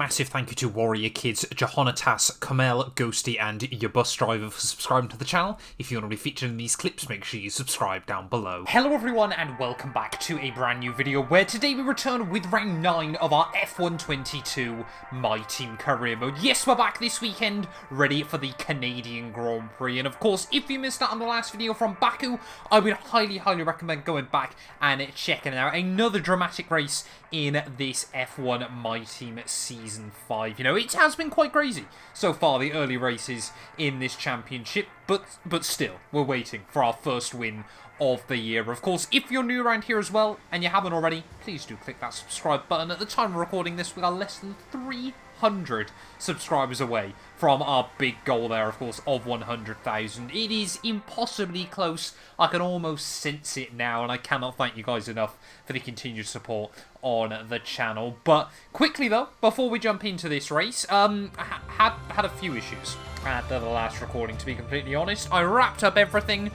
massive thank you to Warrior Kids, Johonatas, Kamel, Ghosty, and your bus driver for subscribing to the channel. If you want to be featured in these clips, make sure you subscribe down below. Hello everyone, and welcome back to a brand new video where today we return with round 9 of our F1 22 My Team Career Mode. Yes, we're back this weekend, ready for the Canadian Grand Prix. And of course, if you missed out on the last video from Baku, I would highly recommend going back and checking out another dramatic race in this F1 My Team Season 5. You know, it has been quite crazy so far, the early races in this championship, but still, we're waiting for our first win of the year. Of course, if you're new around here as well, and you haven't already, please do click that subscribe button. At the time of recording this, we are less than 300 subscribers away from our big goal there, of course, of 100,000. It is impossibly close. I can almost sense it now, and I cannot thank you guys enough for the continued support on the channel. But quickly though, before we jump into this race, had a few issues at the last recording, to be completely honest. I wrapped up everything,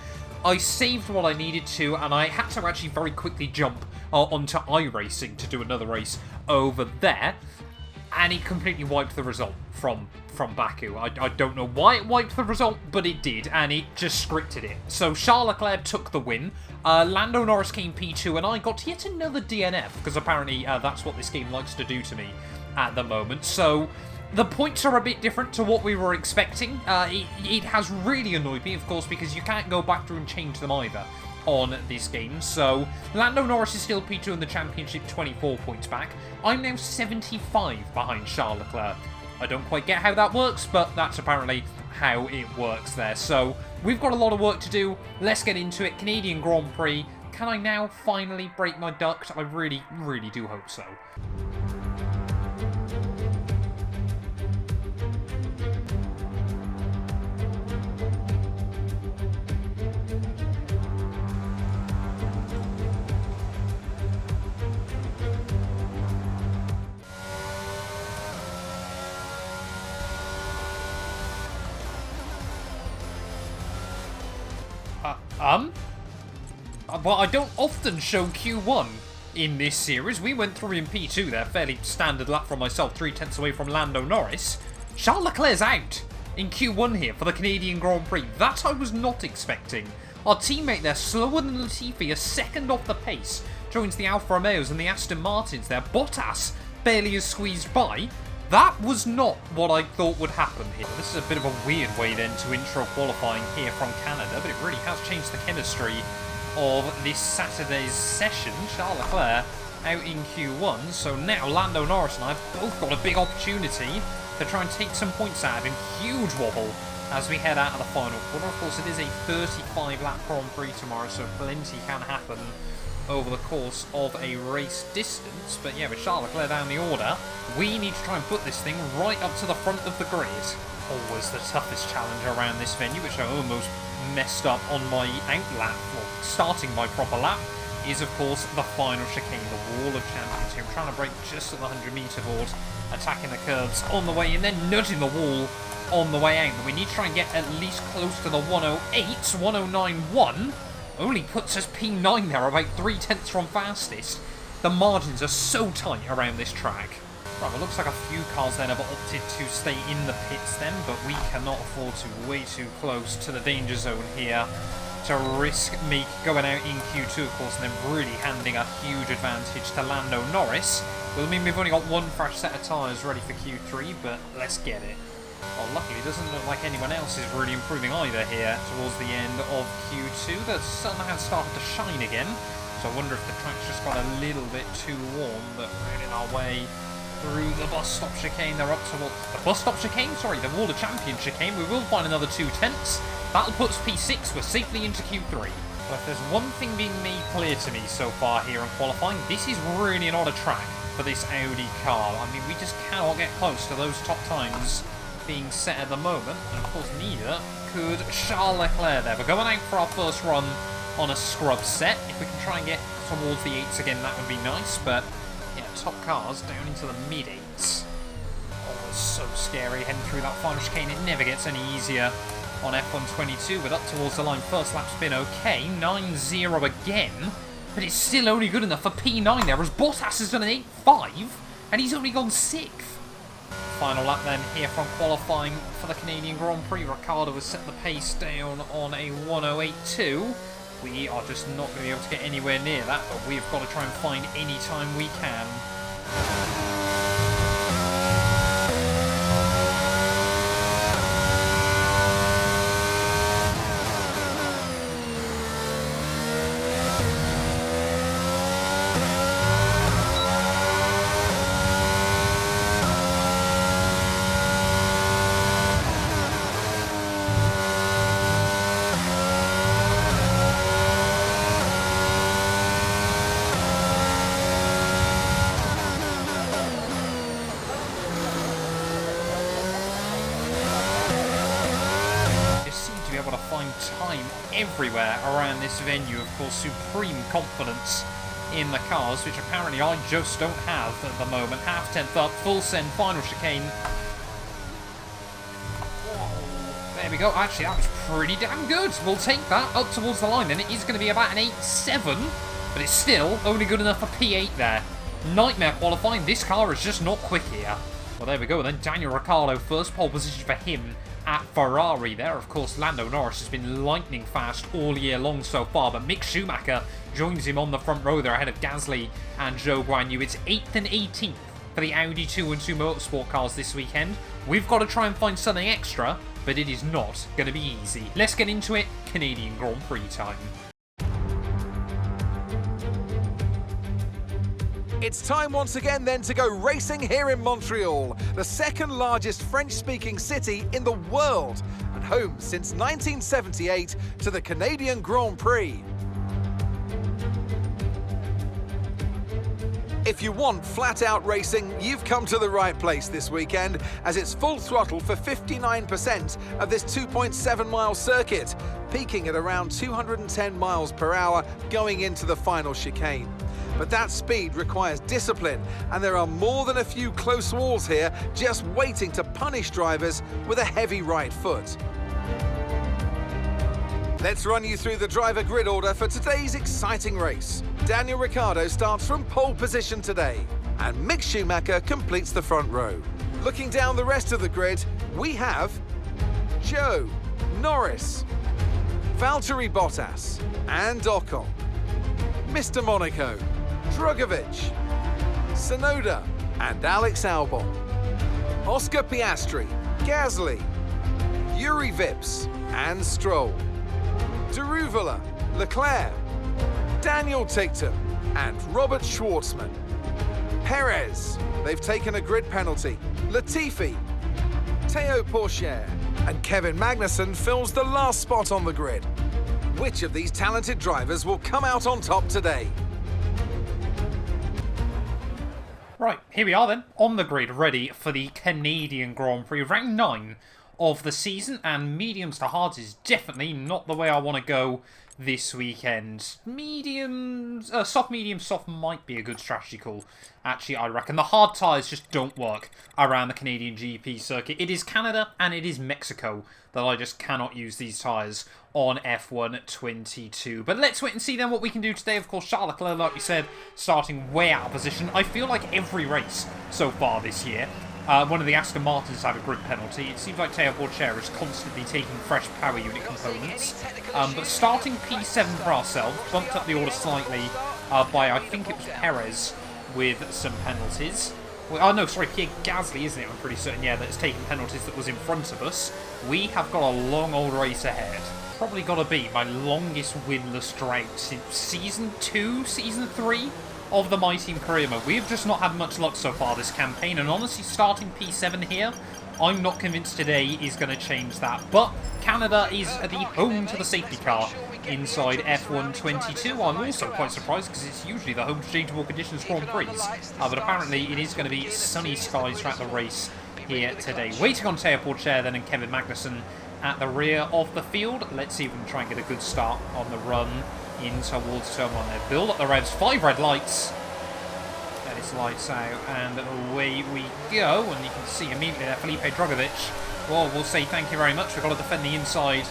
I saved what I needed to, and I had to actually very quickly jump onto iRacing to do another race over there, and it completely wiped the result from Baku. I don't know why it wiped the result, but it did, and it just scripted it. So Charles Leclerc took the win, Lando Norris came P2, and I got yet another DNF, because apparently that's what this game likes to do to me at the moment. So the points are a bit different to what we were expecting. It has really annoyed me, of course, because you can't go back through and change them either on this game. So Lando Norris is still P2 in the championship, 24 points back. I'm now 75 behind Charles Leclerc. I don't quite get how that works, but that's apparently how it works there. So we've got a lot of work to do. Let's get into it. Canadian Grand Prix. Can I now finally break my duct? I really do hope so. Well, I don't often show Q1 in this series. We went through in P2 there, fairly standard lap from myself, 3 tenths away from Lando Norris. Charles Leclerc's out in Q1 here for the Canadian Grand Prix. That I was not expecting. Our teammate there, slower than Latifi, a second off the pace, joins the Alfa Romeos and the Aston Martins there. Bottas barely is squeezed by. That was not what I thought would happen here. This is a bit of a weird way then to intro qualifying here from Canada, but it really has changed the chemistry of this Saturday's session. Charles Leclerc out in Q1, so now Lando Norris and I have both got a big opportunity to try and take some points out of him. Huge wobble as we head out of the final quarter. Of course, it is a 35-lap Grand Prix tomorrow, so plenty can happen over the course of a race distance. But yeah, with Charles Leclerc down the order, we need to try and put this thing right up to the front of the grid. Always the toughest challenge around this venue, which I almost messed up on my out lap, or starting my proper lap, is of course the final chicane, the Wall of Champions here. I'm trying to break just at the 100-meter board, attacking the curves on the way and then nudging the wall on the way out. But we need to try and get at least close to the 108, 109.1. Only puts us P9 there, about 3 tenths from fastest. The margins are so tight around this track. Right, well, looks like a few cars then have opted to stay in the pits then, but we cannot afford to be way too close to the danger zone here to risk me going out in Q2, of course, and then really handing a huge advantage to Lando Norris. Will mean we've only got one fresh set of tyres ready for Q3, but let's get it. Well, luckily, it doesn't look like anyone else is really improving either here towards the end of Q2. The sun has started to shine again, so I wonder if the track's just got a little bit too warm, but we're in our way through the bus stop chicane. They're up to what? The bus stop chicane? Sorry, the Wall of Champions chicane. We will find another 2 tenths. That'll put us P6. We're safely into Q3. But if there's one thing being made clear to me so far here in qualifying, this is really not a track for this Audi car. I mean, we just cannot get close to those top times being set at the moment, and of course neither could Charles Leclerc there. We're going out for our first run on a scrub set. If we can try and get towards the 8s again, that would be nice, but yeah, top cars down into the mid-8s. Oh, it's so scary heading through that final chicane. It never gets any easier on F1 22, but up towards the line. First lap's been okay, 9-0 again, but it's still only good enough for P9 there, as Bottas has done an 8.5, and he's only gone 6th. Final lap then here from qualifying for the Canadian Grand Prix. Ricciardo has set the pace down on a 1:08.2. We are just not going to be able to get anywhere near that, but we've got to try and find any time we can. Time everywhere around this venue. Of course, supreme confidence in the cars, which apparently I just don't have at the moment. Half tenth up, full send, final chicane. There we go. Actually, that was pretty damn good. We'll take that up towards the line, and it is going to be about an 8.7, but it's still only good enough for P8 there. Nightmare qualifying. This car is just not quick here. Well, there we go. And then Daniel Ricciardo, first pole position for him at Ferrari there. Of course, Lando Norris has been lightning fast all year long so far, but Mick Schumacher joins him on the front row there ahead of Gasly and Zhou Guanyu. It's 8th and 18th for the Audi 212 Motorsport cars this weekend. We've got to try and find something extra, but it is not going to be easy. Let's get into it. Canadian Grand Prix time. It's time once again then to go racing here in Montreal, the second largest French-speaking city in the world, and home since 1978 to the Canadian Grand Prix. If you want flat-out racing, you've come to the right place this weekend, as it's full throttle for 59% of this 2.7-mile circuit, peaking at around 210 miles per hour going into the final chicane. But that speed requires discipline, and there are more than a few close walls here just waiting to punish drivers with a heavy right foot. Let's run you through the driver grid order for today's exciting race. Daniel Ricciardo starts from pole position today, and Mick Schumacher completes the front row. Looking down the rest of the grid, we have Zhou, Norris, Valtteri Bottas, and Ocon, Mr. Monaco, Drugovich, Tsunoda, and Alex Albon, Oscar Piastri, Gasly, Yuri Vips, and Stroll, Deruvala, Leclerc, Daniel Ticktum, and Robert Schwartzman. Perez, they've taken a grid penalty. Latifi, Théo Pourchaire, and Kevin Magnussen fills the last spot on the grid. Which of these talented drivers will come out on top today? Right, here we are then, on the grid, ready for the Canadian Grand Prix. Round 9 of the season, and mediums to hards is definitely not the way I want to go this weekend. Mediums, soft, medium, soft might be a good strategy call. Actually, I reckon the hard tyres just don't work around the Canadian GP circuit. It is Canada and it is Mexico that I just cannot use these tyres on F1 22. But let's wait and see then what we can do today. Of course, Charles Leclerc, like we said, starting way out of position. I feel like every race so far this year, one of the Aston Martins had a grid penalty. It seems like Théo Pourchaire is constantly taking fresh power unit components. But starting P7 for ourselves, bumped up the order slightly by, I think it was Perez, with some penalties. Well, oh no, sorry, Pierre Gasly, isn't it? I'm pretty certain, yeah, that's taking penalties that was in front of us. We have got a long old race ahead. Probably got to be my longest winless drought since Season 2, Season 3 of the My Team career mode. We've just not had much luck so far this campaign, and honestly, starting P7 here, I'm not convinced today is going to change that. But Canada is the home to the safety car inside F1 22. I'm also quite surprised because it's usually the home to changeable conditions Grand Prix. But apparently it is going to be sunny skies throughout the race here today. Waiting on Théo Pourchaire then and Kevin Magnussen at the rear of the field. Let's see if we can try and get a good start on the run in towards turn 1 there. Build up the revs, 5 red lights. That is lights out, and away we go. And you can see immediately there Felipe Drugovich. Well, we'll say thank you very much. We've got to defend the inside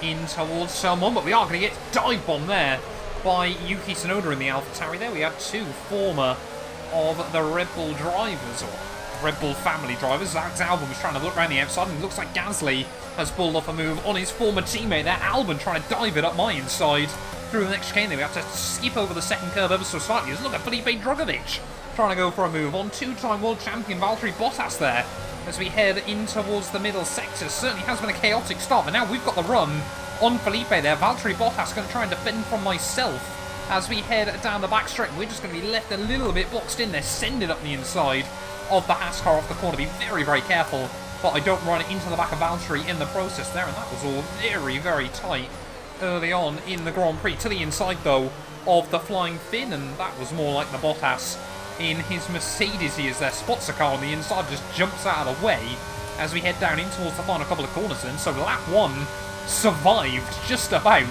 in towards turn 1, but we are going to get dive bomb there by Yuki Tsunoda in the AlphaTauri there. We have 2 former of the Red Bull drivers, or Red Bull family drivers. Zach Albon's trying to look around the outside, and it looks like Gasly has pulled off a move on his former teammate there. Albon trying to dive it up my inside through the next chicane there. We have to skip over the second curve ever so slightly. Look at Felipe Drugovich trying to go for a move on two-time world champion Valtteri Bottas there as we head in towards the middle sector. Certainly has been a chaotic start, but now we've got the run on Felipe there. Valtteri Bottas going to try and defend from myself as we head down the back straight. We're just going to be left a little bit boxed in there, send it up the inside of the Haas car off the corner. Be very, very careful, but I don't run it into the back of Valtteri in the process there, and that was all very, very tight early on in the Grand Prix. To the inside, though, of the Flying Finn, and that was more like the Bottas in his Mercedes. He is there, spots a car on the inside, just jumps out of the way as we head down in towards the final couple of corners then. So lap 1 survived just about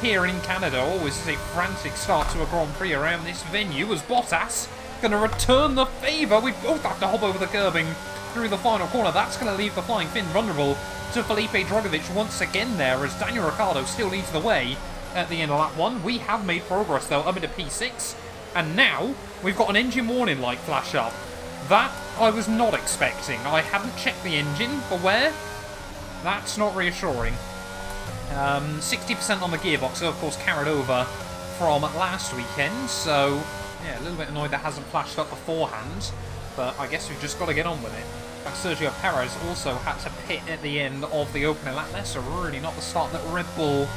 here in Canada. Always is a frantic start to a Grand Prix around this venue as Bottas going to return the favour. We both have to hop over the curbing through the final corner. That's going to leave the Flying Finn vulnerable to Felipe Drugovich once again there as Daniel Ricciardo still leads the way at the end of lap 1. We have made progress though up into P6, and now we've got an engine warning light flash up. That I was not expecting. I hadn't checked the engine for wear. That's not reassuring. 60% on the gearbox, so of course carried over from last weekend, so yeah, a little bit annoyed that hasn't flashed up beforehand, but I guess we've just got to get on with it. Like Sergio Perez also had to pit at the end of the opening lap there, so really not the start that Red Bull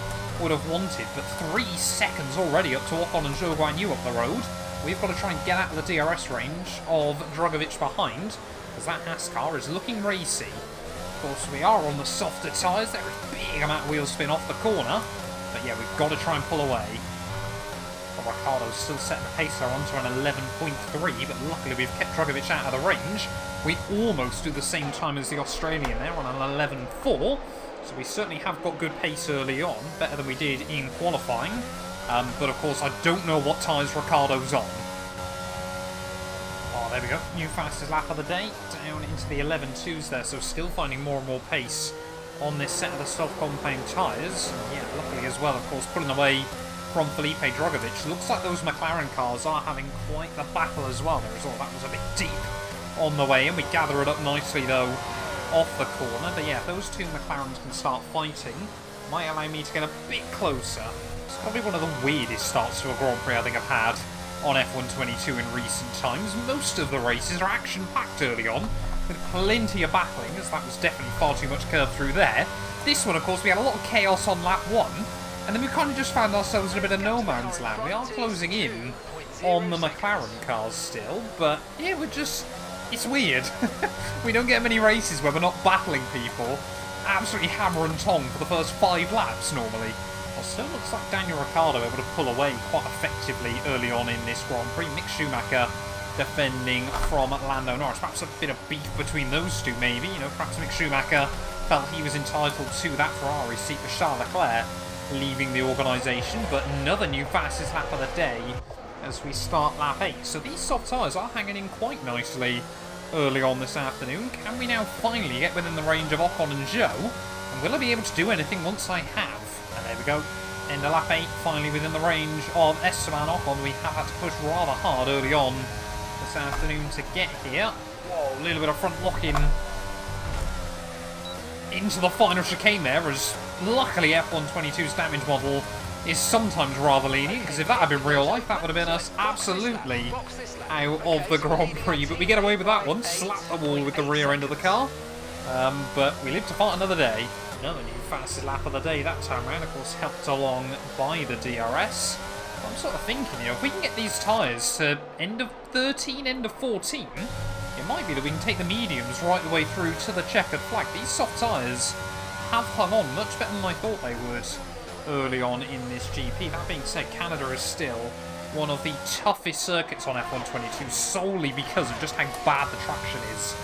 would have wanted, but 3 seconds already up to Ocon and Zhou Guanyu up the road. We've got to try and get out of the DRS range of Drugovich behind, because that Haas car is looking racy. Of course, we are on the softer tyres. There is a big amount of wheel spin off the corner, but yeah, we've got to try and pull away. Well, Ricciardo's still setting the pace there onto an 11.3, but luckily we've kept Drugovich out of the range. We almost do the same time as the Australian there on an 11.4, so we certainly have got good pace early on, better than we did in qualifying. But of course, I don't know what tyres Ricciardo's on. Oh, there we go. New fastest lap of the day, down into the 11.2s there, so still finding more and more pace on this set of the self-compound tyres. Yeah, luckily as well, of course, pulling away from Felipe Drugovich. Looks like those McLaren cars are having quite the battle as well there as well. That was a bit deep on the way in. We gather it up nicely, though, off the corner. But yeah, if those two McLarens can start fighting, might allow me to get a bit closer. It's probably one of the weirdest starts to a Grand Prix I think I've had on F122 in recent times. Most of the races are action-packed early on, with plenty of battling, as that was definitely far too much curve through there. This one, of course, we had a lot of chaos on lap 1, and then we kind of just found ourselves in a bit of no man's land. We are closing in on the McLaren cars still, but yeah, we're just... it's weird. We don't get many races where we're not battling people absolutely hammer and tong for the first 5 laps normally. Well, still looks like Daniel Ricciardo able to pull away quite effectively early on in this Grand Prix. Mick Schumacher defending from Lando Norris. Perhaps a bit of beef between those two, maybe. You know, perhaps Mick Schumacher felt he was entitled to that Ferrari seat for Charles Leclerc leaving the organisation. But another new fastest lap of the day as we start lap 8. So these soft tyres are hanging in quite nicely early on this afternoon. Can we now finally get within the range of Ocon and Zhou? And will I be able to do anything once I have? And there we go. End of lap 8, finally within the range of Esteban Ocon. We have had to push rather hard early on this afternoon to get here. Whoa, a little bit of front locking into the final chicane there, as luckily F122's damage model is sometimes rather lenient, because if that had been real life, that would have been us absolutely out of the Grand Prix. But we get away with that one, slap the wall with the rear end of the car. But we live to fight another day. Another new fastest lap of the day that time around, of course, helped along by the DRS. I'm sort of thinking, you know, if we can get these tyres to end of 13, end of 14, it might be that we can take the mediums right the way through to the checkered flag. These soft tyres have hung on much better than I thought they would early on in this GP. That being said, Canada is still one of the toughest circuits on F122 solely because of just how bad the traction is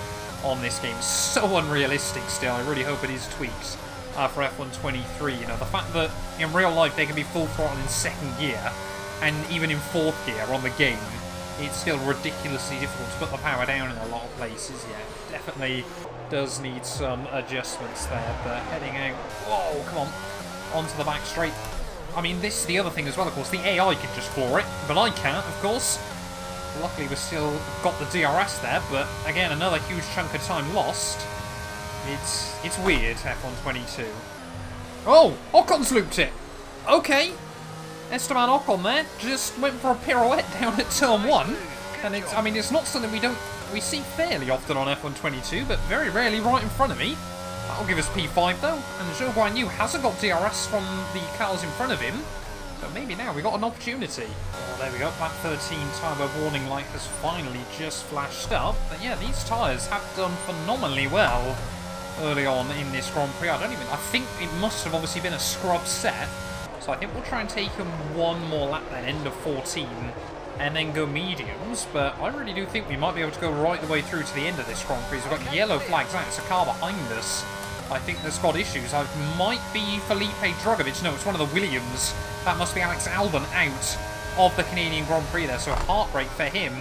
on this game. So unrealistic still. I really hope it is tweaked for F123. You know, the fact that in real life they can be full throttle in second gear and even in fourth gear on the game, it's still ridiculously difficult to put the power down in a lot of places. Yeah, definitely does need some adjustments there. But heading out, whoa, come on, onto the back straight. I mean, this is the other thing as well, of course. The AI can just floor it, but I can't, of course. Luckily, we've still got the DRS there, but again, another huge chunk of time lost. It's weird, F122. Oh, Ocon's looped it. Okay. Esteban Ocon there just went for a pirouette down at turn 1. And it's, I mean, it's not something we see fairly often on F122, but very rarely right in front of me. That'll give us P5 though, and Zhou Guanyu hasn't got DRS from the cars in front of him, so maybe now we got an opportunity. Oh, there we go, that 13 turbo warning light has finally just flashed up, but yeah, these tyres have done phenomenally well early on in this Grand Prix. I think it must have obviously been a scrub set, so I think we'll try and take him one more lap then, end of 14, and then go mediums, but I really do think we might be able to go right the way through to the end of this Grand Prix. We've got yellow flags out, it's a car behind us. I think that's got issues. It might be Felipe Drugovich. No, it's one of the Williams. That must be Alex Albon out of the Canadian Grand Prix there, so a heartbreak for him.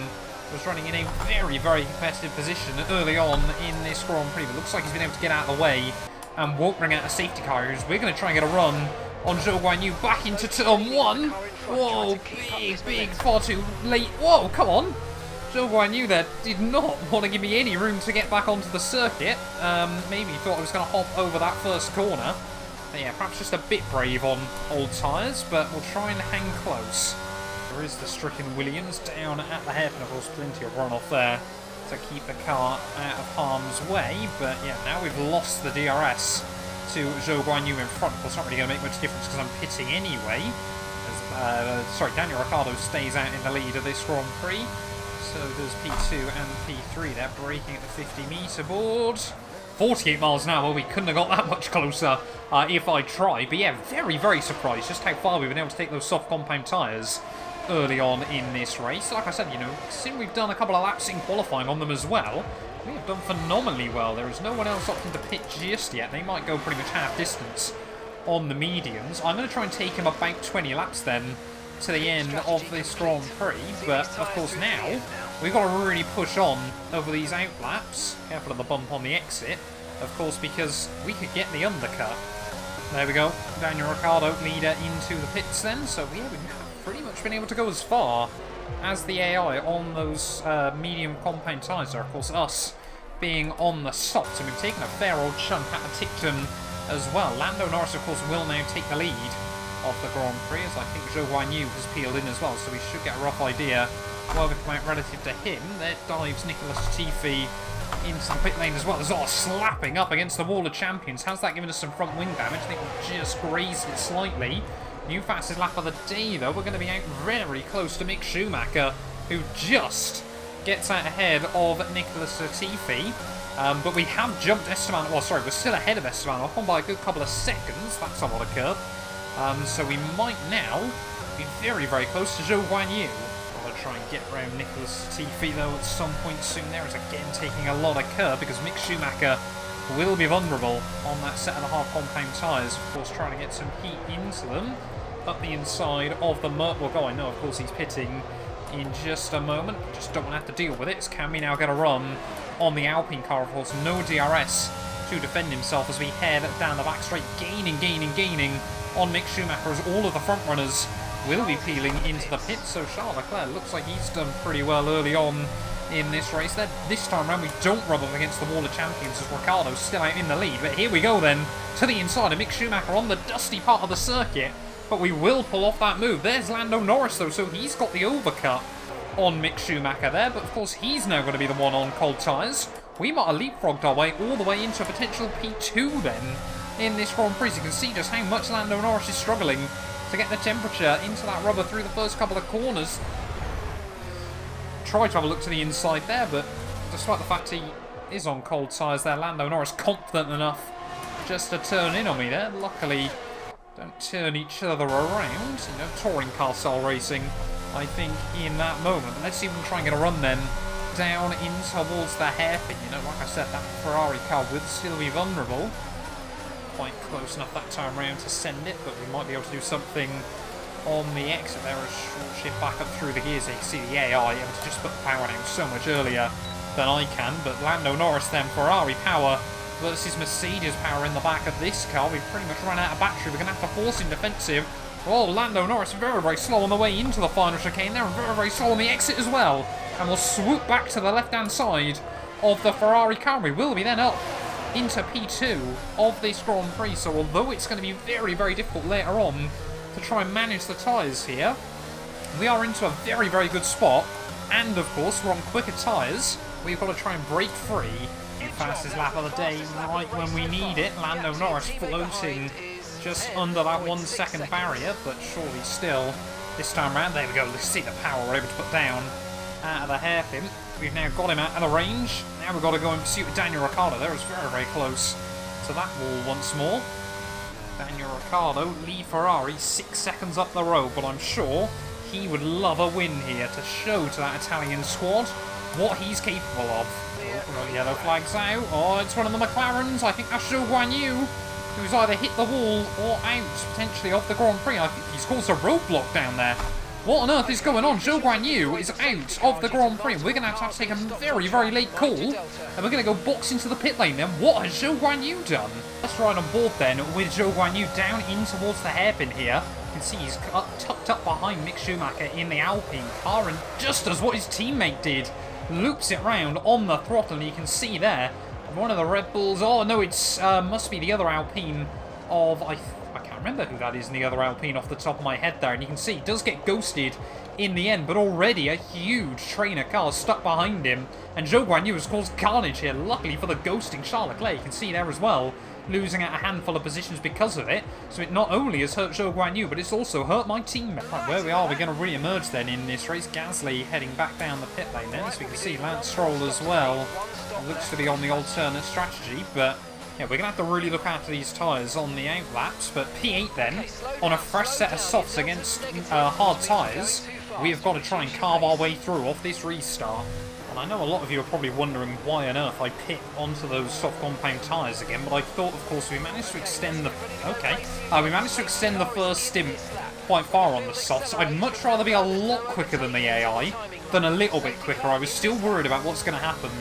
Was running in a very, very competitive position early on in this Grand Prix, but looks like he's been able to get out of the way and won't bring out a safety car. We're going to try and get a run on Zhou Guanyu back into turn 1. Whoa, big, far too late. Whoa, come on. Zhou Guanyu there did not want to give me any room to get back onto the circuit. Maybe he thought I was going to hop over that first corner. But yeah, perhaps just a bit brave on old tyres, but we'll try and hang close. There is the stricken Williams down at the hairpin. Of course, plenty of runoff there to keep the car out of harm's way. But yeah, now we've lost the DRS to Zhou Guanyu in front. Of course, it's not really going to make much difference because I'm pitting anyway. Daniel Ricciardo stays out in the lead of this Grand Prix. So does P2 and P3. They're braking at the 50-metre board. 48 miles an hour. We couldn't have got that much closer if I tried. But yeah, very, very surprised just how far we've been able to take those soft compound tyres early on in this race. Like I said, you know, since we've done a couple of laps in qualifying on them as well, we have done phenomenally well. There is no one else opting to pit just yet. They might go pretty much half distance on the mediums. I'm going to try and take him about 20 laps then to the end of this Grand Prix, but of course now we've got to really push on over these out laps. Careful of the bump on the exit, of course, because we could get the undercut. There we go, Daniel Ricciardo leader into the pits then, so yeah, we've pretty much been able to go as far as the AI on those medium compound tyres are. Of course, us being on the soft, and we've taken a fair old chunk out of Ticton as well. Lando Norris, of course, will now take the lead of the Grand Prix, as I think Zhou Guanyu has peeled in as well, so we should get a rough idea where we come out relative to him. There dives Nicholas Latifi into the pit lane as well. There's all slapping up against the wall of champions. How's that giving us some front wing damage? I think we've just grazed it slightly. New fastest lap of the day, though. We're going to be out very close to Mick Schumacher, who just gets out ahead of Nicholas Latifi. But we have jumped Esteban. Well, sorry, we're still ahead of Esteban Ocon by a good couple of seconds. That's a lot of curb. So we might now be very, very close to Zhou Guanyu. I'll try and get around Nicholas Latifi, though, at some point soon. There is again taking a lot of curb because Mick Schumacher will be vulnerable on that set and a half compound tyres. Of course, trying to get some heat into them up the inside of the Merc. Well, go, I know, of course, he's pitting in just a moment. Just don't want to have to deal with it. So can we now get a run on the Alpine car? Of course, no DRS to defend himself as we head down the back straight, gaining on Mick Schumacher as all of the front runners will be peeling into the pit. So Charles Leclerc looks like he's done pretty well early on in this race. Then this time around we don't rub up against the wall of champions as Ricciardo's still out in the lead. But here we go then to the inside of Mick Schumacher on the dusty part of the circuit. But we will pull off that move. There's Lando Norris though, so he's got the overcut on Mick Schumacher there. But of course he's now going to be the one on cold tyres. We might have leapfrogged our way all the way into a potential P2 then in this Grand Prix. You can see just how much Lando Norris is struggling to get the temperature into that rubber through the first couple of corners. Try to have a look to the inside there, but despite the fact he is on cold tyres there, Lando Norris confident enough just to turn in on me there. Luckily, don't turn each other around. You know, touring car style racing, I think, in that moment. But let's see if we can try and get a run then down in towards the hairpin. You know, like I said, that Ferrari car will still be vulnerable. Quite close enough that time around to send it, but we might be able to do something on the exit there. A short shift back up through the gears. You can see the AI able to just put the power down so much earlier than I can. But Lando Norris then, Ferrari power versus Mercedes power in the back of this car. We've pretty much run out of battery. We're going to have to force him defensive. Oh, Lando Norris very, very slow on the way into the final chicane there, and very, very slow on the exit as well. and will swoop back to the left-hand side of the Ferrari car. We will be then up into P2 of this Grand Prix, so although it's going to be very, very difficult later on to try and manage the tyres here, we are into a very, very good spot, and of course we're on quicker tyres. We've got to try and break free. Fastest lap of the day right when we need it. Lando Norris floating just under that 1 second barrier, but surely still this time around. There we go, let's see the power we're able to put down out of the hairpin. We've now got him out of the range. Now we've got to go and pursue Daniel Ricciardo. There was very, very close to that wall once more. Daniel Ricciardo, lead Ferrari, 6 seconds up the road, but I'm sure he would love a win here to show to that Italian squad what he's capable of. Oh, yellow flag's out. Oh, it's one of the McLarens. I think that's Zhou Guanyu, who's either hit the wall or out, potentially, of the Grand Prix. I think he's caused a roadblock down there. What on earth is going on? Zhou Guanyu is out of the Grand Prix. We're going to have to take a very, very late call, and we're going to go box into the pit lane then. What has Zhou Guanyu done? Let's ride on board then with Zhou Guanyu down in towards the hairpin here. You can see he's tucked up behind Mick Schumacher in the Alpine car, and just does what his teammate did. Loops it round on the throttle, and you can see there one of the Red Bulls. Oh no, it's must be the other Alpine of I can't remember who that is in the other Alpine off the top of my head there. And you can see he does get ghosted in the end, but already a huge train of cars stuck behind him, and Zhou Guanyu has caused carnage here. Luckily for the ghosting Charles Leclerc, you can see there as well, losing out a handful of positions because of it. So it not only has hurt Zhou Guanyu, but it's also hurt my teammate. Right, where we are, we're going to re-emerge then in this race. Gasly heading back down the pit lane then, so we can see Lance Stroll as well. Looks to be on the alternate strategy, but yeah, we're going to have to really look after these tyres on the out laps. But P8 then, on a fresh set of softs against hard tyres, we have got to try and carve our way through off this restart. And I know a lot of you are probably wondering why on earth I pit onto those soft compound tyres again, but I thought, of course, we managed to extend the... we managed to extend the first stint quite far on the softs. I'd much rather be a lot quicker than the AI than a little bit quicker. I was still worried about what's going to happen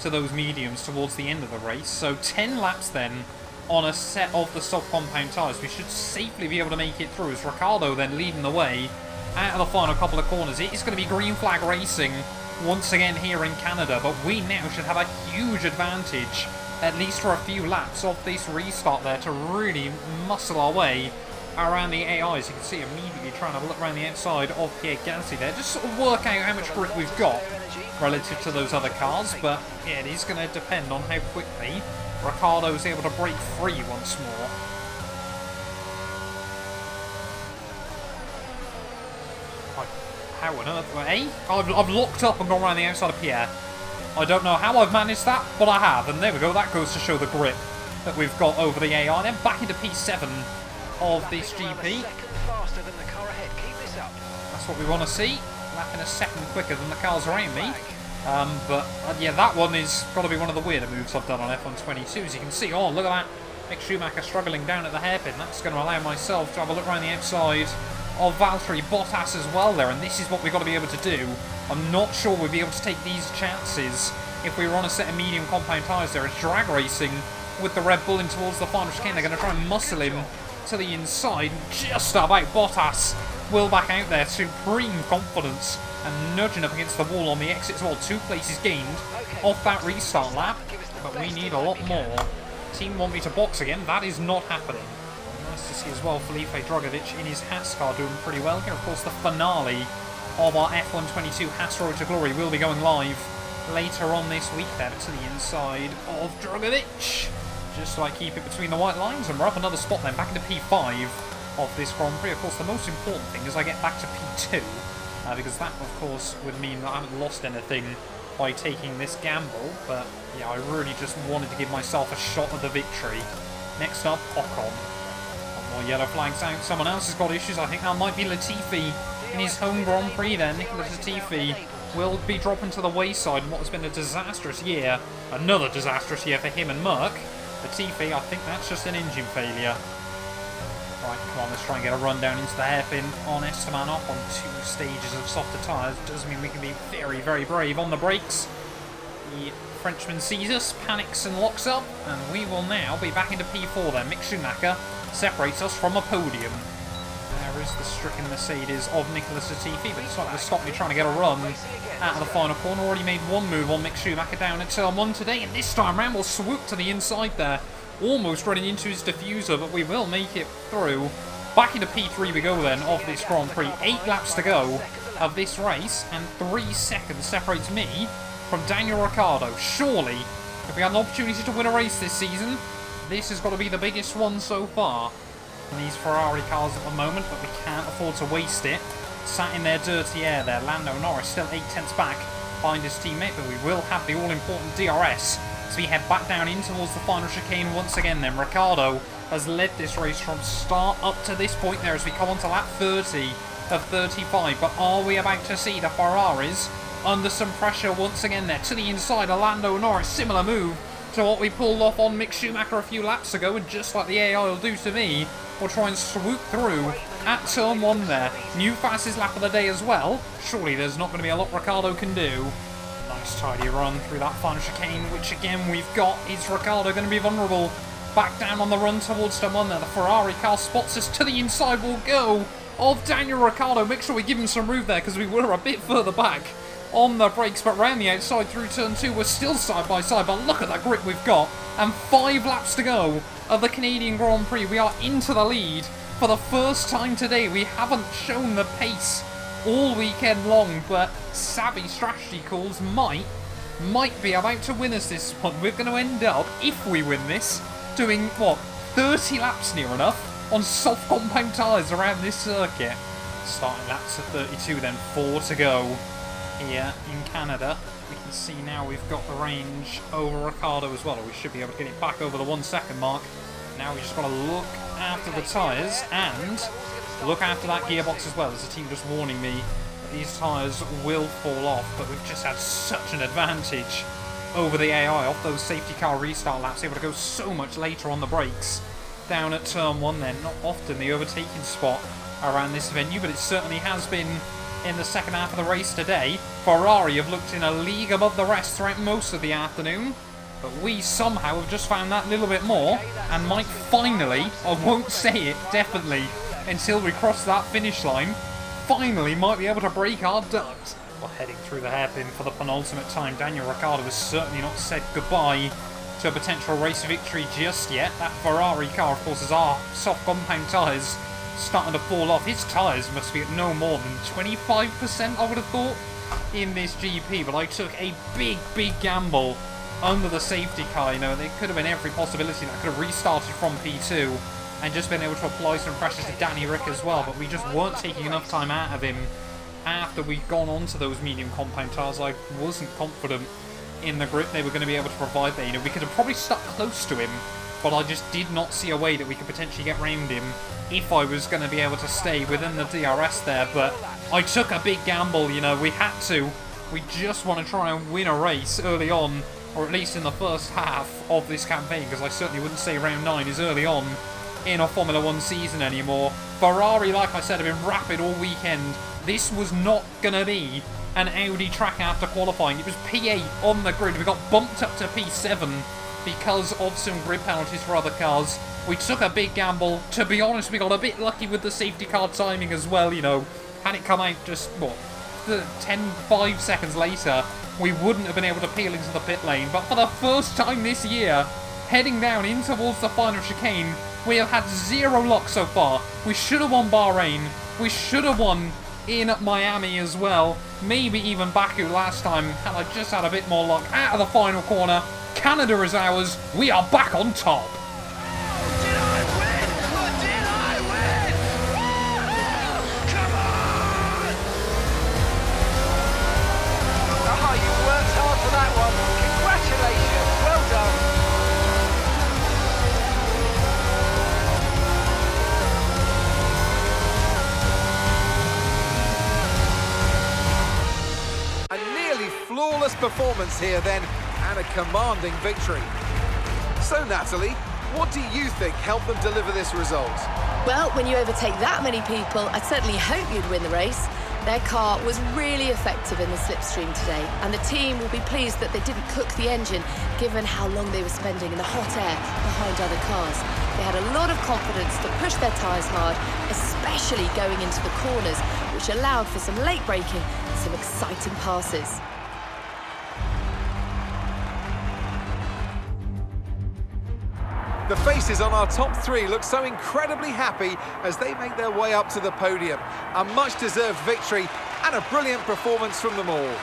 to those mediums towards the end of the race. So 10 laps then on a set of the soft compound tyres. We should safely be able to make it through, as Ricciardo then leading the way out of the final couple of corners. It is going to be green flag racing once again here in Canada, but we now should have a huge advantage, at least for a few laps of this restart there, to really muscle our way around the AIs. You can see immediately trying to look around the outside of Pierre Gasly there, just sort of work out how much grip we've got relative to those other cars. But yeah, it is going to depend on how quickly Ricciardo is able to break free once more. How on earth? I've locked up and gone around the outside of Pierre. I don't know how I've managed that, but I have. And there we go. That goes to show the grip that we've got over the AI. Then back into P7 of this GP. That's what we want to see. Lapping a second quicker than the cars around me. Yeah, that one is got to be one of the weirder moves I've done on F122. As you can see, oh, look at that. Mick Schumacher struggling down at the hairpin. That's going to allow myself to have a look around the outside of Valtteri Bottas as well there, and this is what we've got to be able to do. I'm not sure we'll be able to take these chances if we were on a set of medium compound tyres there. It's drag racing with the Red Bull in towards the final chicane. They're going to try and muscle him to the inside. Just about Bottas will back out there. Supreme confidence and nudging up against the wall on the exit as well. 2 places gained off that restart lap, but we need a lot more. Team want me to box again. That is not happening. Nice to see as well Felipe Drugovich in his Haas car doing pretty well here. Of course, the finale of our F122 Haas Road to Glory will be going live later on this week there to the inside of Drugovich. Just so I keep it between the white lines, and we're up another spot then, back into P5 of this Grand Prix. Of course, the most important thing is I get back to P2, because that, of course, would mean that I haven't lost anything by taking this gamble. But yeah, I really just wanted to give myself a shot at the victory. Next up, Ocon. One more yellow flags out. Someone else has got issues. I think that might be Latifi in his home Grand Prix then. Nicholas Latifi will be dropping to the wayside in what has been a disastrous year. Another disastrous year for him and Merck. Latifi, I think that's just an engine failure. Right, come on, let's try and get a run down into the hairpin on Esteban up on 2 stages of softer tyres. Does mean we can be very, very brave on the brakes. The Frenchman sees us, panics and locks up, and we will now be back into P4 then. Mick Schumacher separates us from a podium. There is the stricken Mercedes of Nicholas Latifi, but it's not going to stop me trying to get a run out of the final corner. Already made one move on Mick Schumacher down at turn 1 today, and this time round we'll swoop to the inside there. Almost running into his diffuser, but we will make it through. Back into P3 we go then of this Grand Prix. 8 laps to go of this race, and 3 seconds separates me from Daniel Ricciardo. Surely, if we had an opportunity to win a race this season, this has got to be the biggest one so far in these Ferrari cars at the moment, but we can't afford to waste it. Sat in their dirty air there. Lando Norris still 8 tenths back behind his teammate, but we will have the all-important DRS as we head back down in towards the final chicane once again then. Ricciardo has led this race from start up to this point there as we come on to lap 30 of 35, but are we about to see the Ferraris under some pressure once again there? To the inside of Lando Norris, similar move to what we pulled off on Mick Schumacher a few laps ago, and just like the AI will do to me, we'll try and swoop through at turn 1 there. New fastest lap of the day as well. Surely there's not going to be a lot Ricciardo can do. Nice tidy run through that final chicane, which again we've got. Is Ricciardo going to be vulnerable? Back down on the run towards turn 1 there. The Ferrari car spots us. To the inside we'll go of Daniel Ricciardo. Make sure we give him some room there because we were a bit further back on the brakes, but round the outside through turn 2 we're still side by side, but look at that grip we've got, and 5 laps to go of the Canadian Grand Prix. We are into the lead for the first time today. We haven't shown the pace all weekend long, but savvy strategy calls might be about to win us this one. We're going to end up, if we win this, doing what, 30 laps near enough on soft compound tyres around this circuit. Starting laps at 32 then, 4 to go here in Canada. We can see now we've got the range over Ricciardo as well. We should be able to get it back over the 1 second mark. Now we just got to look after the tyres and look after that gearbox as well. There's a team just warning me that these tyres will fall off, but we've just had such an advantage over the AI off those safety car restart laps, able to go so much later on the brakes down at turn 1 then. Not often the overtaking spot around this venue, but it certainly has been in the second half of the race today. Ferrari have looked in a league above the rest throughout most of the afternoon, but we somehow have just found that little bit more and might finally, I won't say it definitely until we cross that finish line, finally might be able to break our ducks. We're heading through the hairpin for the penultimate time. Daniel Ricciardo has certainly not said goodbye to a potential race victory just yet. That Ferrari car, of course, is our soft compound tyres starting to fall off. His tyres must be at no more than 25%, I would have thought, in this GP, but I took a big gamble under the safety car. You know, there could have been every possibility that I could have restarted from P2 and just been able to apply some pressure to Danny Rick as well, but we just weren't taking enough time out of him after we'd gone on to those medium compound tyres. I wasn't confident in the grip they were going to be able to provide there. You know, we could have probably stuck close to him, but I just did not see a way that we could potentially get round him if I was going to be able to stay within the DRS there. But I took a big gamble, you know, we had to. We just want to try and win a race early on, or at least in the first half of this campaign, because I certainly wouldn't say round 9 is early on in a Formula 1 season anymore. Ferrari, like I said, have been rapid all weekend. This was not going to be an Audi track after qualifying. It was P8 on the grid. We got bumped up to P7 because of some grid penalties for other cars. We took a big gamble. To be honest, we got a bit lucky with the safety car timing as well, you know. Had it come out just, what, 5 seconds later, we wouldn't have been able to peel into the pit lane. But for the first time this year, heading down in towards the final chicane, we have had 0 luck so far. We should have won Bahrain. We should have won in Miami as well. Maybe even Baku last time, had I just had a bit more luck. Out of the final corner, Canada is ours. We are back on top. Did I win? Did I win? Come on! Oh, you worked hard for that one. Congratulations. Well done. A nearly flawless performance here then, and a commanding victory. So Natalie, what do you think helped them deliver this result? Well, when you overtake that many people, I'd certainly hope you'd win the race. Their car was really effective in the slipstream today, and the team will be pleased that they didn't cook the engine, given how long they were spending in the hot air behind other cars. They had a lot of confidence to push their tyres hard, especially going into the corners, which allowed for some late braking and some exciting passes. The faces on our top three look so incredibly happy as they make their way up to the podium. A much-deserved victory and a brilliant performance from them all.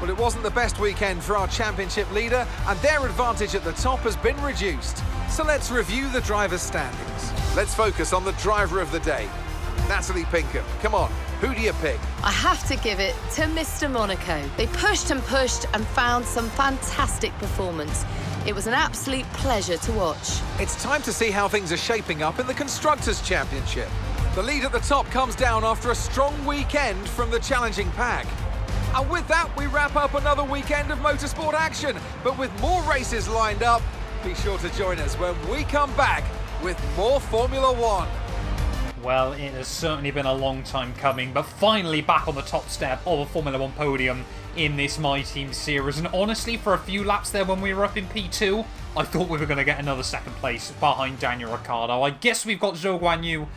Well, it wasn't the best weekend for our championship leader, and their advantage at the top has been reduced. So let's review the drivers' standings. Let's focus on the driver of the day. Natalie Pinkham, come on, who do you pick? I have to give it to Mr. Monaco. They pushed and found some fantastic performance. It was an absolute pleasure to watch. It's time to see how things are shaping up in the Constructors' Championship. The lead at the top comes down after a strong weekend from the challenging pack. And with that, we wrap up another weekend of motorsport action. But with more races lined up, be sure to join us when we come back with more Formula One. Well, it has certainly been a long time coming, but finally back on the top step of a Formula 1 podium in this My Team series. And honestly, for a few laps there when we were up in P2, I thought we were going to get another second place behind Daniel Ricciardo. I guess we've got Zhou Guanyu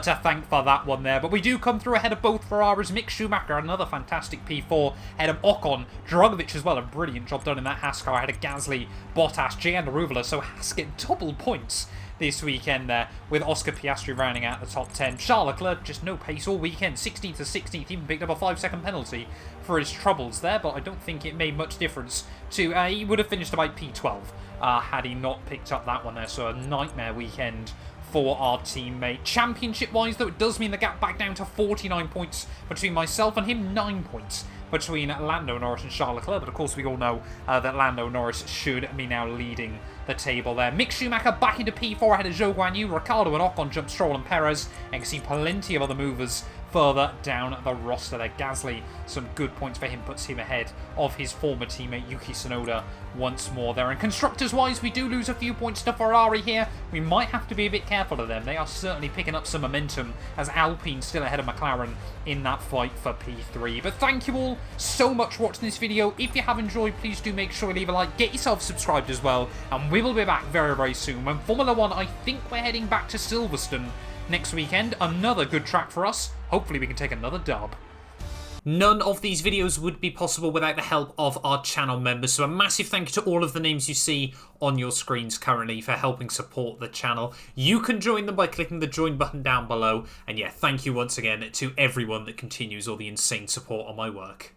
to thank for that one there. But we do come through ahead of both Ferraris. Mick Schumacher, another fantastic P4, ahead of Ocon. Dragovic as well, a brilliant job done in that Haas car, ahead of Gasly, Bottas, Gian Ruvula. So Haas get double points this weekend there, with Oscar Piastri rounding out the top 10. Charles Leclerc, just no pace all weekend, 16th to 16th, even picked up a 5-second penalty for his troubles there, but I don't think it made much difference to, he would have finished about P12 had he not picked up that one there, so a nightmare weekend for our teammate. Championship-wise, though, it does mean the gap back down to 49 points between myself and him, 9 points between Lando Norris and Charles Leclerc, but of course we all know that Lando Norris should be now leading the table there. Mick Schumacher back into P4 ahead of Zhou Guanyu, Ricciardo and Ocon jump Stroll and Perez, and you can see plenty of other movers further down the roster there. Gasly, some good points for him, puts him ahead of his former teammate Yuki Tsunoda once more there. And constructors-wise, we do lose a few points to Ferrari here. We might have to be a bit careful of them. They are certainly picking up some momentum, as Alpine still ahead of McLaren in that fight for P3. But thank you all so much for watching this video. If you have enjoyed, please do make sure you leave a like, get yourself subscribed as well, and we will be back very, very soon when Formula 1, I think we're heading back to Silverstone next weekend. Another good track for us. Hopefully we can take another dub. None of these videos would be possible without the help of our channel members, so a massive thank you to all of the names you see on your screens currently for helping support the channel. You can join them by clicking the join button down below, and yeah, thank you once again to everyone that continues all the insane support on my work.